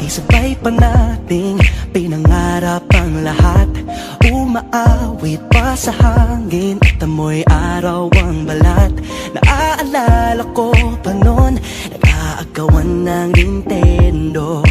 Di sabay pa nating pinangarap ang lahat. Umaawit pa sa hangin at amoy araw ang balat. Naaalala ko pa noon, nag-aagawan ng Nintendo.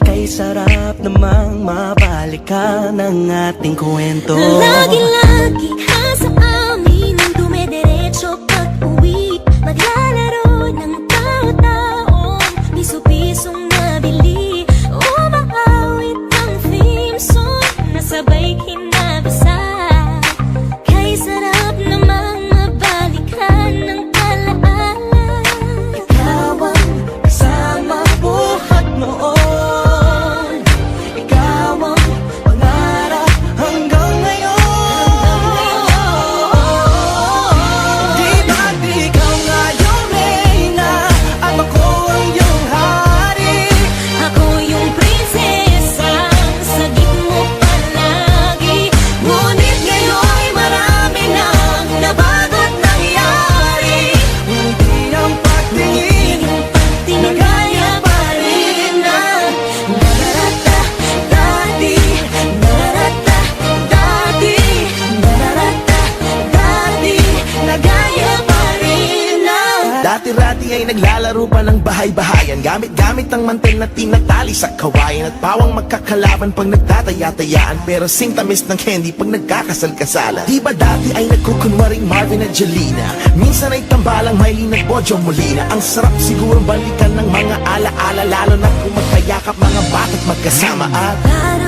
Kay sarap namang mabalikan ang ating kwento. Lagi-lagi ka sa amin ang dumediretso pag-uwi. Maglalaro ng tao-taong piso-pisong nabili. Umaawit ang theme song na sabay kinabasa. Kay sarap namang mabalikan ng alaala. Ikaw ang kasama buhat noon. Ikaw ang pangarap hanggang ngayon. Di ba't ikaw nga yung reyna at ako ang iyong hari? Ako yung prinsesang sagip mo palagi. Ngunit ngayon'y marami nang nabago't nangyari. Hindi ang pagtingin nagaya pa rin na nararata dati, nararata dati, nararata dati, nagaya pa rin na. Dati-rati ay naglalaro pa ng bahay-bahayan, gamit-gamit ang mantel na tinatali sa kawayan. At pawang magkakalaban pag nagtataya-tayaan, pero sing tamis ng candy pag nagkakasal-kasalan. Di ba dati ay nagkukunwaring Marvin at Jelena? Minsan ay tambalang Mylene at Bojo Molina. Ang sarap siguro balikan ng mga ala-ala, lalo na kung magkayakap mga bata't magkasama. At Para